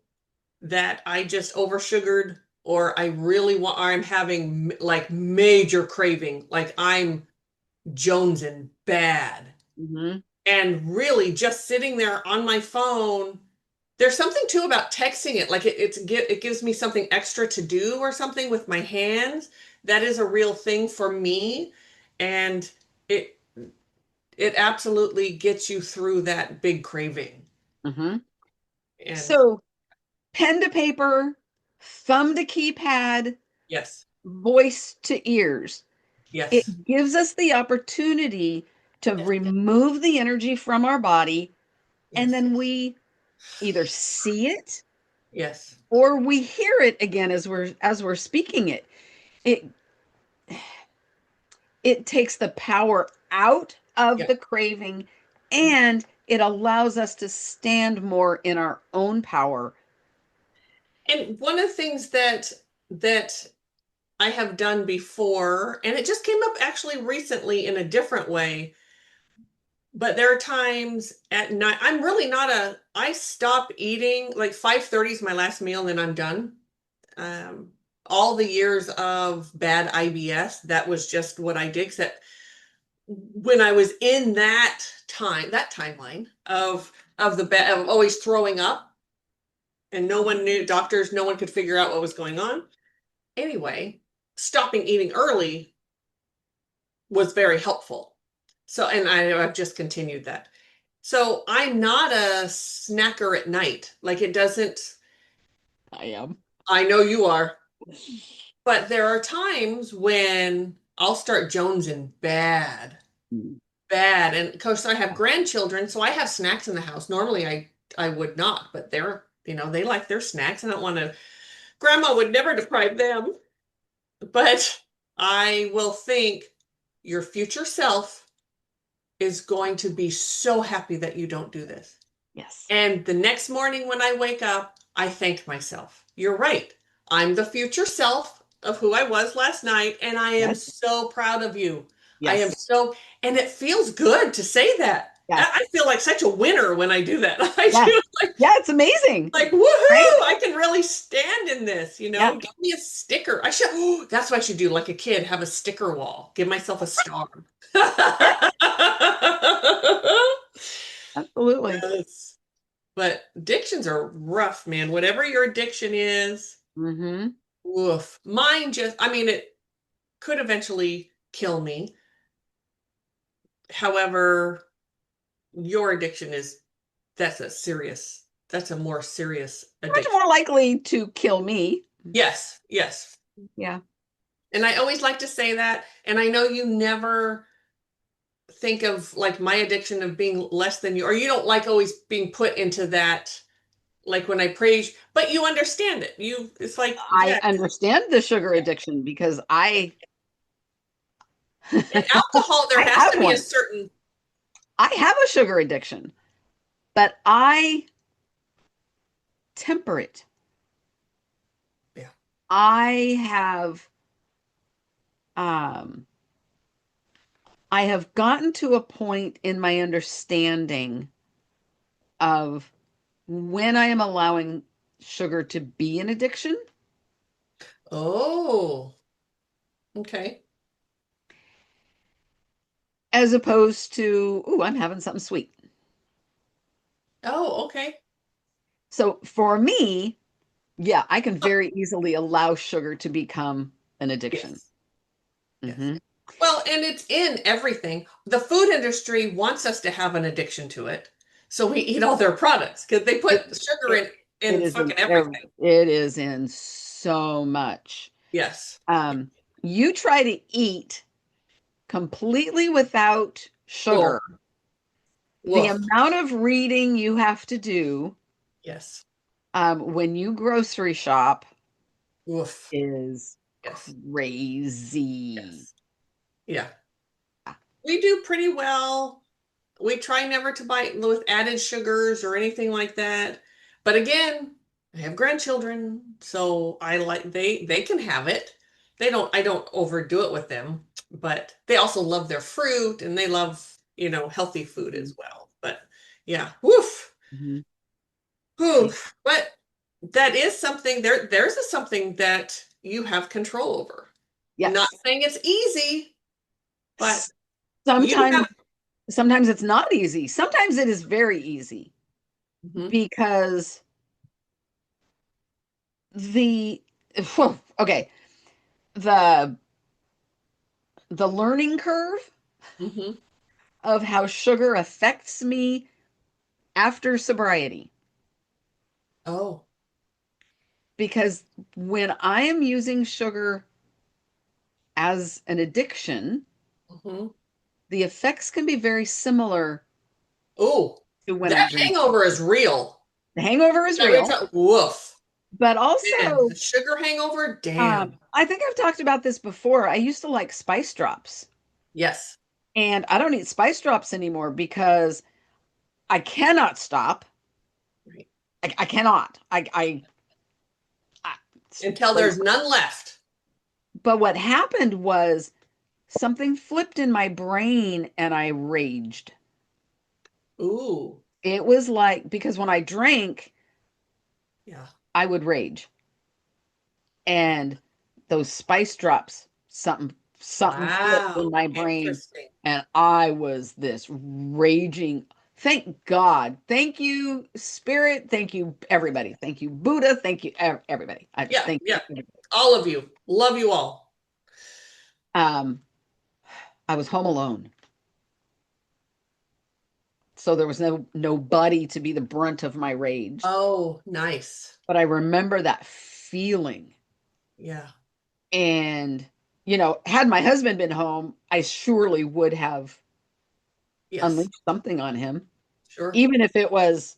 that I just oversugared, or I really want, or I'm having like major craving, like I'm jonesing bad. Hmm. And really just sitting there on my phone, there's something too about texting it. Like it gives me something extra to do or something with my hands. That is a real thing for me. And it it absolutely gets you through that big craving. Hmm. And So, pen to paper, thumb to keypad, yes, voice to ears. yes, It gives us the opportunity to yes, remove the energy from our body, and yes, then we either see it yes, or we hear it again as we're speaking it. It it takes the power out of yeah. the craving and it allows us to stand more in our own power. And one of the things that I have done before, and it just came up actually recently in a different way, but there are times at night, I'm really not I stop eating like 5:30 is my last meal and then I'm done. Um, all the years of bad IBS, that was just what I did. Except when I was in that timeline of the bad, of always throwing up, and no one knew, doctors, no one could figure out what was going on. Anyway, stopping eating early was very helpful. So, and I've just continued that. So I'm not a snacker at night. Like it doesn't, I am. I know you are, but there are times when I'll start jonesing Mm. bad. And of course I have grandchildren, so I have snacks in the house. Normally I would not, but they're, they like their snacks. I don't want to, grandma would never deprive them, but I will think your future self is going to be so happy that you don't do this. Yes. And the next morning when I wake up, I thank myself. You're right. I'm the future self of who I was last night, and I am Yes. so proud of you. I am Yes. so, and it feels good to say that. Yes. I feel like such a winner when I do that. I Yes. do Yeah, it's amazing, like right? woohoo! I can really stand in this, Yeah, Give me a sticker. I should, oh, that's what I should do, like a kid, have a sticker wall. Give myself a star. absolutely. Yes. But addictions are rough, man. Whatever your addiction is, Hmm. woof. Mine just, I mean, it could eventually kill me. However, your addiction is, that's a more serious Much addiction. more likely to kill me. Yes, yes. Yeah. And I always like to say that. And I know you never think of like my addiction of being less than you, or you don't like always being put into that, like when I praise, but you understand it. It's like, I yeah. understand the sugar addiction because I And alcohol, there I has have to be a one. certain, I have a sugar addiction, but I temper it. yeah. I have um I have gotten to a point in my understanding of when I am allowing sugar to be an addiction Oh, okay. as opposed to, ooh, I'm having something sweet. Oh, okay. So for me, yeah, I can very easily allow sugar to become an addiction. Yes, yes. Hmm. Well, and it's in everything. The food industry wants us to have an addiction to it. So we eat all their products because they It, put sugar it it in is in fucking everything. it is in so much. Yes. Um, you try to eat completely without Oh, sugar. The woof. amount of reading you have to do Yes. when you grocery shop Woof. is Yes. crazy. Yes. Yeah. We do pretty well. We try never to buy with added sugars or anything like that. But again, I have grandchildren, so I like they can have it. I don't overdo it with them, but they also love their fruit and they love, healthy food as well. But yeah, woof, Mhm. woof. But that is something something that you have control over. Not Yes. saying it's easy, but you Sometimes have. sometimes it's not easy. Sometimes it is very easy Mhm, because the okay, the the learning curve mhm. of how sugar affects me after sobriety. Oh. Because when I am using sugar as an addiction, Mhm. the effects can be very similar Oh, to when I'm that drinking. hangover is real. The hangover Is is that what you're real, talking? Woof. but Man, also, the sugar hangover? Damn. I think I've talked about this before. I used to like spice drops, Yes. and I don't eat spice drops anymore because I cannot stop. Right. I cannot. It's Until crazy. there's none left. But what happened was something flipped in my brain and I raged. Ooh. It was like because when I drank, Yeah. I would rage. And those spice drops, something flipped in Wow. my brain, Interesting. and I was this raging. Thank God. Thank you, Spirit. Thank you, everybody. Thank you, Buddha. Thank you, everybody. I Yeah, thank yeah. you. All of you. Love you all. Um, I was home alone, so there was nobody to be the brunt of my rage. Oh, nice. But I remember that feeling. Yeah. And, had my husband been home, I surely would have Yes. unleashed something on him, Sure. even if it was,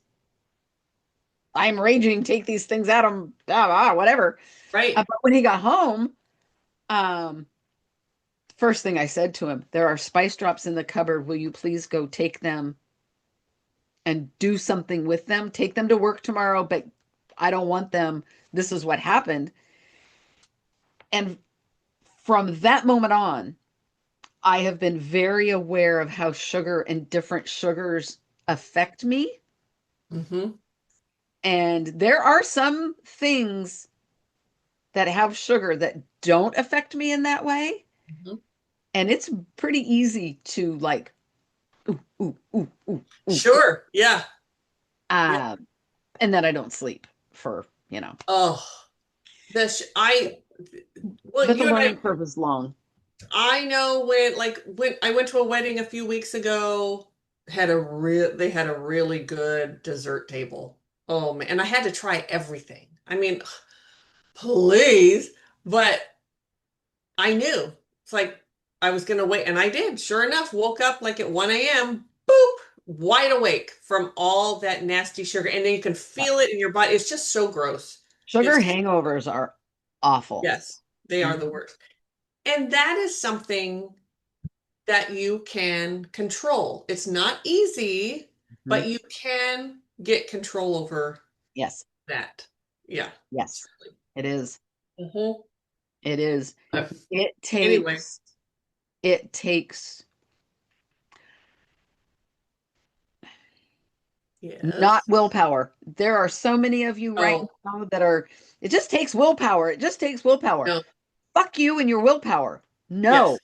I'm raging, take these things at him, whatever. Right. But when he got home, um, first thing I said to him, there are spice drops in the cupboard. Will you please go take them and do something with them? Take them to work tomorrow, but I don't want them. This is what happened. And from that moment on, I have been very aware of how sugar and different sugars affect me. Mm-hmm. And there are some things that have sugar that don't affect me in that way. Mm-hmm. And it's pretty easy to like, ooh, ooh, ooh, ooh, ooh, ooh. Sure. Yeah. Yeah. Uh, and then I don't sleep for, Oh, well, but the you and learning curve is long. I know when I went to a wedding a few weeks ago, they had a really good dessert table. Oh man, and I had to try everything. I mean, please, but I knew it's like I was gonna wait, and I did. Sure enough, woke up like at 1 a.m. Boop, wide awake from all that nasty sugar, and then you can Yeah. feel it in your body. It's just so gross. Sugar It's hangovers are awful. yes, they are Mhm. the worst. And that is something that you can control. It's not easy, but Mhm. you can get control over Yes. that. Yeah, Yes. truly. It is. Mhm. It is. Uh, It Anyway, takes, it takes not yes. willpower. There are so many of you right Oh, now that are, it just takes willpower. It just takes willpower. no. Fuck you and your willpower. No, Yes.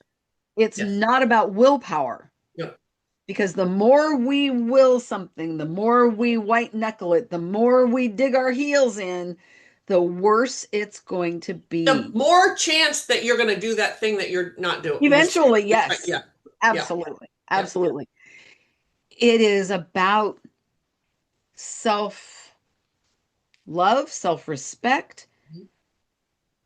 it's Yes. not about willpower No. because the more we will something, the more we white knuckle it, the more we dig our heels in, the worse it's going to The be. more chance that you're going to do that thing that you're not doing. Eventually, yes. Yeah. Yeah. Absolutely. Yeah. Absolutely. It is about self love, self respect, Mhm.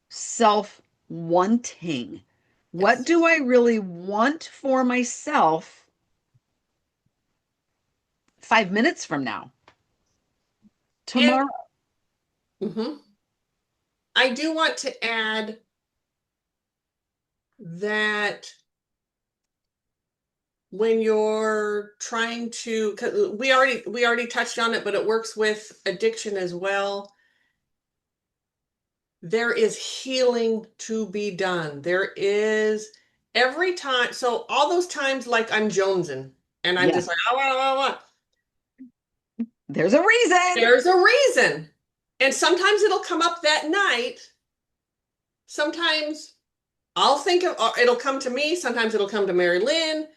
self wanting. What Yes. do I really want for myself 5 minutes from now, And tomorrow? mhm, I do want to add that when you're trying to, 'cause we already touched on it, but it works with addiction as well. There is healing to be done. There is every time. So all those times like I'm jonesing and I'm just Yes, like, I want. there's a reason. There's a reason. And sometimes it'll come up that night. Sometimes I'll think of it'll come to me. Sometimes it'll come to Mari-Lyn.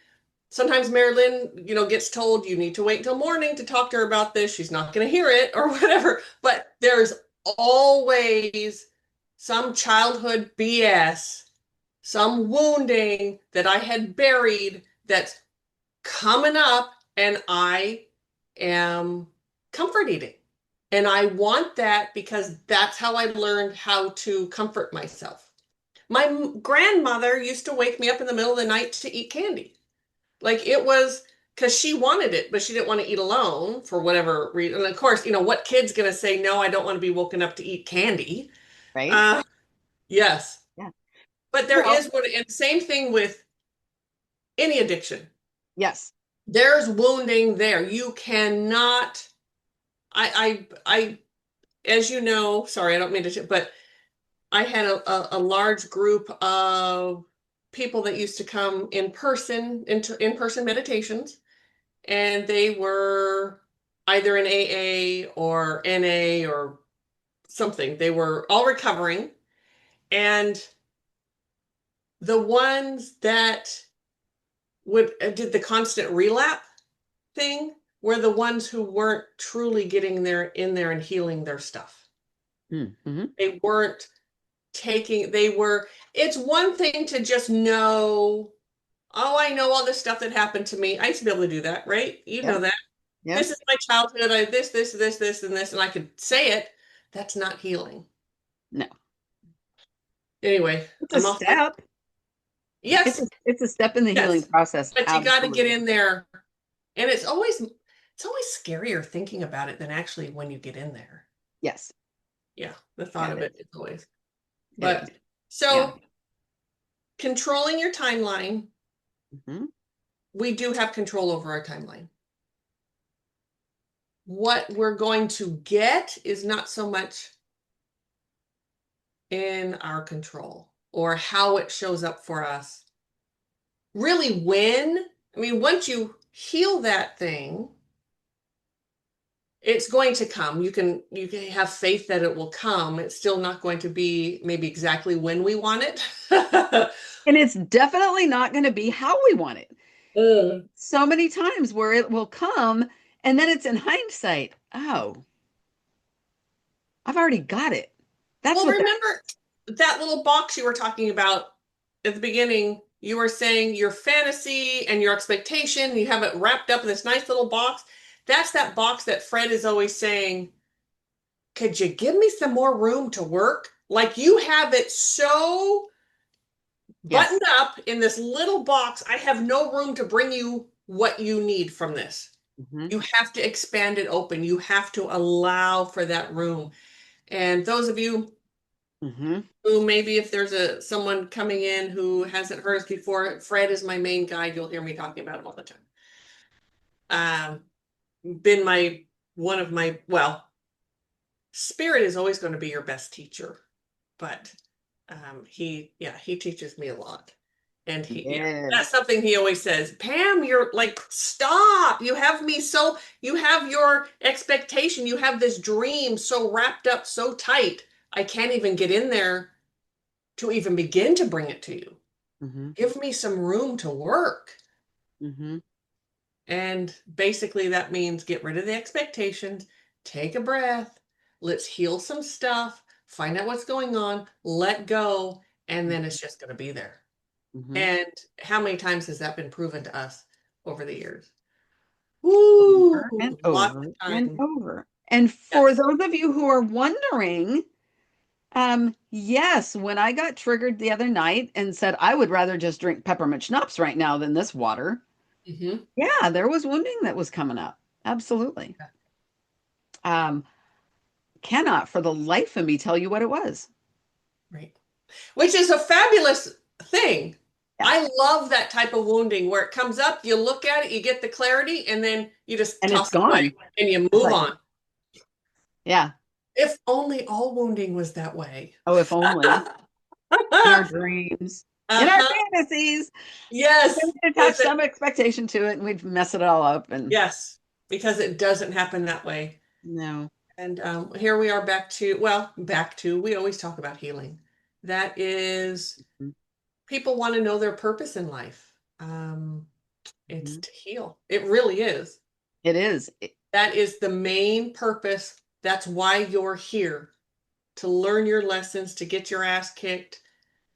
Sometimes Mari-Lyn, gets told you need to wait until morning to talk to her about this. She's not going to hear it or whatever. But there's always some childhood BS, some wounding that I had buried that's coming up, and I am comfort eating. And I want that because that's how I learned how to comfort myself. My grandmother used to wake me up in the middle of the night to eat candy. Like it was because she wanted it, but she didn't want to eat alone for whatever reason. And of course, what kid's going to say, no, I don't want to be woken up to eat candy? Right? Uh, yes. Yeah. But there Well, is one, and same thing with any addiction. yes. There's wounding there. You cannot, as you know, sorry, I don't mean to, but I had a large group of people that used to come in person, into in-person meditations, and they were either in AA or NA or something. They were all recovering. And the ones that would did the constant relapse thing were the ones who weren't truly getting there in there and healing their stuff. Mm-hmm. They weren't they were, it's one thing to just know, oh, I know all this stuff that happened to me. I used to be able to do that, right? You know Yep. that. Yep. This is my childhood. I this, and this, and I could say it. That's not healing. No. Anyway, It's a I'm off. step. Yes, It's a step in the healing yes, process. but you got to get Absolutely. in there, and it's always scarier thinking about it than actually when you get in there. Yes. Yeah, the Yeah, thought of it it is. is always. It is. But Yeah. so controlling your timeline, Hmm. we do have control over our timeline. What we're going to get is not so much in our control or how it shows up for us. Really, I mean, once you heal that thing, it's going to come. You can have faith that it will come. It's still not going to be maybe exactly when we want it. And it's definitely not going to be how we want it. Mm. So many times where it will come and then it's in hindsight. Oh, I've already got it. That's Well, what that remember that little box you were talking about at the beginning? You were saying your fantasy and your expectation, you have it wrapped up in this nice little box. That's that box that Fred is always saying, could you give me some more room to work? Like you have it so Yes. buttoned up in this little box. I have no room to bring you what you need from this. Hmm. You have to expand it open. You have to allow for that room. And those of you Hmm. who maybe if there's someone coming in who hasn't heard us before, Fred is my main guide. You'll hear me talking about him all the time. Been my one of my well, spirit is always going to be your best teacher, but he teaches me a lot. And that's Yes. something he always says, Pam, you're like, stop. You have your expectation, you have this dream so wrapped up so tight. I can't even get in there to even begin to bring it to you. Hmm. Give me some room to work. Hmm. And basically, that means get rid of the expectations, take a breath, let's heal some stuff, find out what's going on, let go, and then it's just going to be there. Hmm. And how many times has that been proven to us over the years? Woo! Over and Lots over of and time. over. And for Yes. those of you who are wondering, yes, when I got triggered the other night and said I would rather just drink peppermint schnapps right now than this water, Hmm. yeah, there was wounding that was coming up. Absolutely. Um, cannot for the life of me tell you what it was. Right. Which is a fabulous thing. Yeah. I love that type of wounding where it comes up, you look at it, you get the clarity, and then you just And it's toss it away gone. and you It's move like, on. yeah. If only all wounding was that way. Oh, if only in our dreams, in our Uh-huh. fantasies, but then Yes. we attach Is it? some expectation to it and we'd mess it all up. And Yes. Because it doesn't happen that way. no. And here we are we always talk about healing. That is, people want to know their purpose in life. It's Mhm. to heal. It really is. It is. That is the main purpose. That's why you're here, to learn your lessons, to get your ass kicked,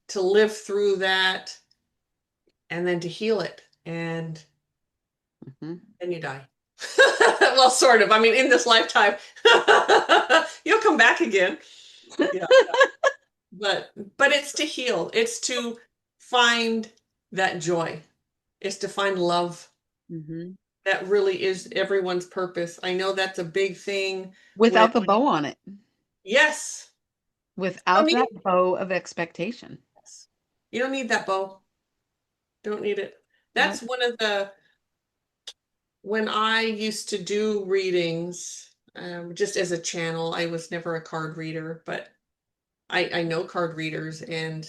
to live through that, and then to heal it. And Mhm. then you die. Well, sort of. I mean, in this lifetime, you'll come back again. Yeah. But it's to heal. It's to find that joy. It's to find love. Mhm. That really is everyone's purpose. I know that's a big thing with Without the bow on it, yes. You don't without need that bow of expectation. this. You don't need that bow. Don't need it. Nope. That's one of the when I used to do readings, just as a channel, I was never a card reader, but I know card readers, and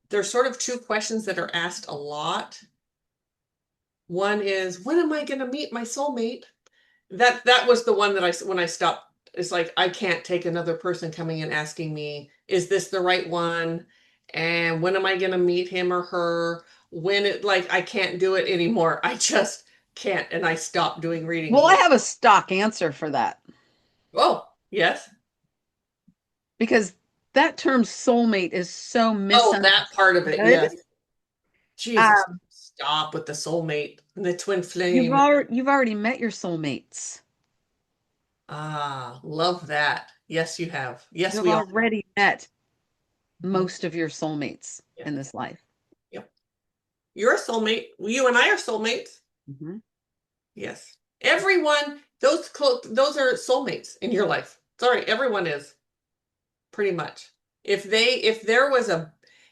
there's sort of two questions that are asked a lot. One is, when am I going to meet my soulmate? That was the one that when I stopped, it's like I can't take another person coming and asking me, is this the right one? And when am I going to meet him or her? When it, like, I can't do it anymore. I just can't. And I stopped doing readings Well, I when, have a stock answer for that oh, yes. because that term soulmate is so Oh, that part of it. misunderstood. Yes. Jesus. Um, Stop with the soulmate and the twin flame. you've already met your soulmates. Ah, love that. Yes, you have. Yes, You've we all have. already met Mhm. most of your soulmates Yeah. in this life. Yep. You're a soulmate. You and I are soulmates. Mhm. Yes. Everyone, those are soulmates in your life. Sorry, everyone is pretty much. If there was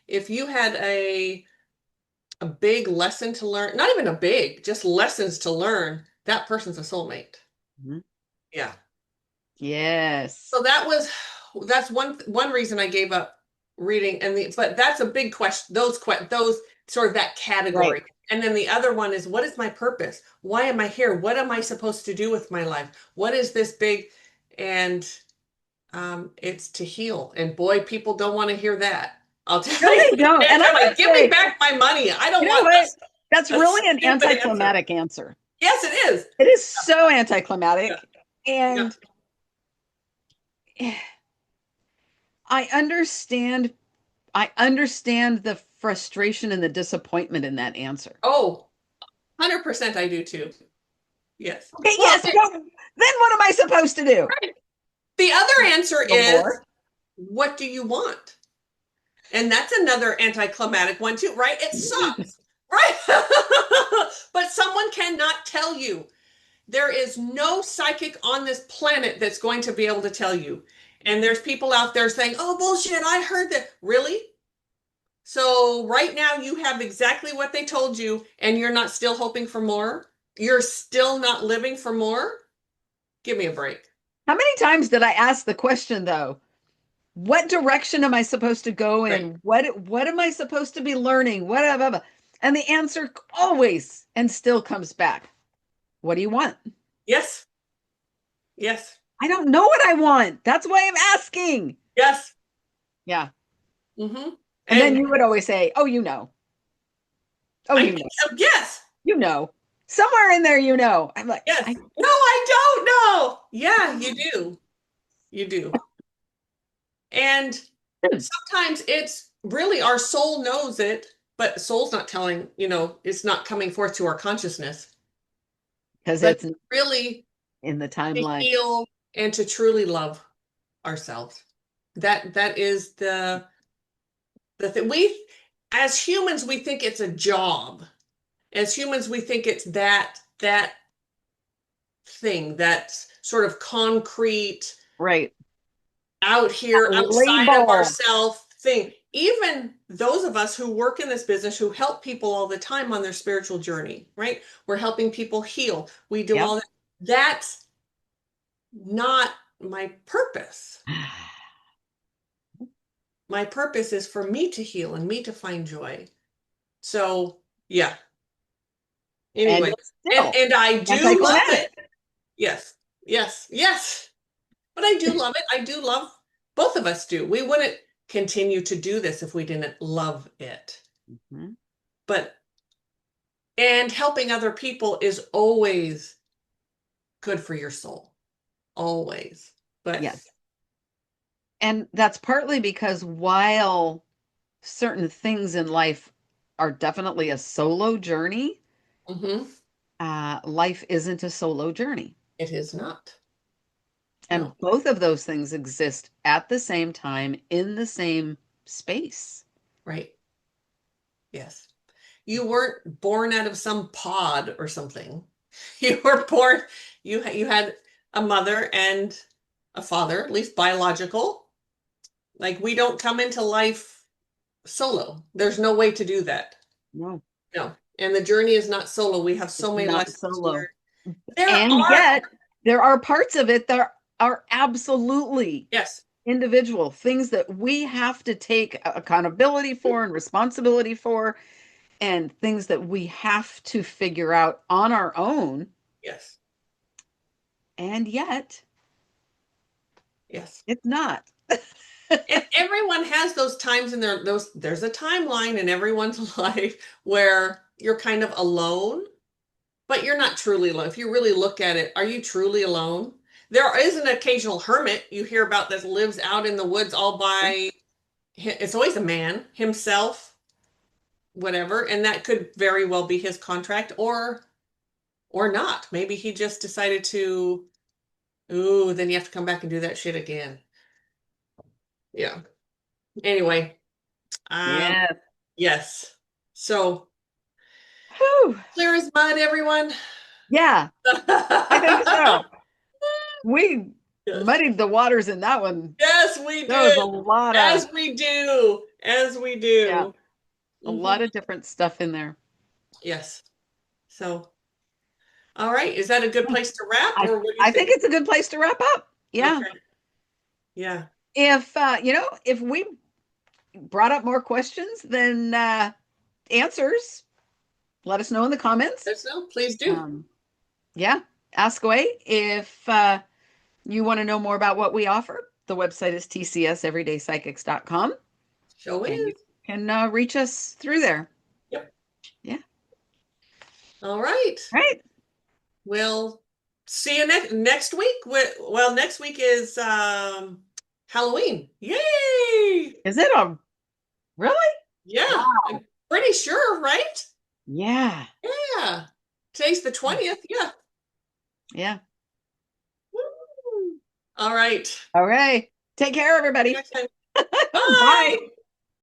if you had a big lesson to learn, not even a big, just lessons to learn, that person's a soulmate. Mhm. Yeah. Yes. So that's one reason I gave up reading but that's a big question. Those sort of that Right. category. And then the other one is what is my purpose? Why am I here? What am I supposed to do with my life? What is this big and it's to heal. And boy, people don't want to hear that. I'll No, tell you. they don't. And I They're like, must give me say, back my money. I don't you know want what? That's a really an stupid answer. anticlimactic answer. Yes, it is. It is so Yeah. anticlimactic. Yeah. And I understand I understand the frustration and the disappointment in that answer. Oh, 100% I do too. Yes. Okay, Well, yes. Well, then what am I supposed to do? right. The other answer No is, more. what do you want? And that's another anticlimactic one too, right? It sucks, right? But someone cannot tell you. There is no psychic on this planet that's going to be able to tell you. And there's people out there saying, oh, bullshit, I heard that. Really? So right now you have exactly what they told you, and you're not still hoping for more? You're still not living for more? Give me a break. How many times did I ask the question though? What direction am I supposed to go Right. in? What am I supposed to be learning? Whatever. And the answer always and still comes back. What do you want? Yes. Yes. I don't know what I want. That's why I'm asking. Yes. Yeah. Mm-hmm. And then And you would always say, "Oh, you know. Oh, I you think, know. yes. You know. Somewhere in there, you know." I'm like, Yes. I No, I don't know. Yeah, you do. You do. And sometimes it's really our soul knows it, but the soul's not telling, it's not coming forth to our consciousness. because But it's really in the to timeline. heal and to truly love ourselves. That is the thing. We as humans we think it's a job. As humans we think it's that thing, that sort of concrete Right. out here outside of Label. ourself thing. Even those of us who work in this business who help people all the time on their spiritual journey, right? We're helping people heal. We do Yep. all that. That's not my purpose. My purpose is for me to heal and me to find joy. So, yeah. And Anyway, it's and still and I do love anticlimactic. it. Yes. Yes. Yes. But I do love it. I do love both of us do. We wouldn't continue to do this if we didn't love it. Mhm. But and helping other people is always good for your soul. Always. But Yes. And that's partly because while certain things in life are definitely a solo journey, mhm, life isn't a solo journey. it is not. No. And both of those things exist at the same time in the same space. Right. Yes. You weren't born out of some pod or something. You were born, you had a mother and a father, at least biological. Like we don't come into life solo. There's no way to do that. No, No. And the journey is not solo. We have it's so many not lessons to solo. learn. There And are, yet, there are parts of it that are absolutely yes, individual things that we have to take accountability for and responsibility for, and things that we have to figure out on our own. yes, And yet, yes. it's not. And everyone has those times in there's a timeline in everyone's life where you're kind of alone, but you're not truly alone. If you really look at it, are you truly alone? There is an occasional hermit you hear about that lives out in the woods all by, it's always a man, himself, whatever, and that could very well be his contract or not. Maybe he just decided to, ooh, then you have to come back and do that shit again. Yeah. Anyway, um, Yeah. yes. So Whew. clear as mud, everyone. Yeah, I think so. We Yes. muddied the waters in that one. Yes, we There was did. a lot of, As we do. As we yeah, do. a Hmm. lot of different stuff in there. Yes. So, all right. Is that a good place to wrap, I or what do you I think think? it's a good place to wrap up. Yeah. Okay. Yeah. If if we brought up more questions than answers, let us know in the comments. Let us know. Please do. Um, yeah, ask away. If you want to know more about what we offer, the website is tcseveryday psychics.com, Show and you is. can reach us through there. Yep. Yeah. All right. Right. We'll see you next week. Well, next week is Halloween. Yay! Is it a really? Yeah. Wow. I'm pretty sure, right? Yeah. Yeah. Today's the 20th. Yeah. Yeah. Woo. All right. See All right. Take care, you everybody. next time. Bye. Bye.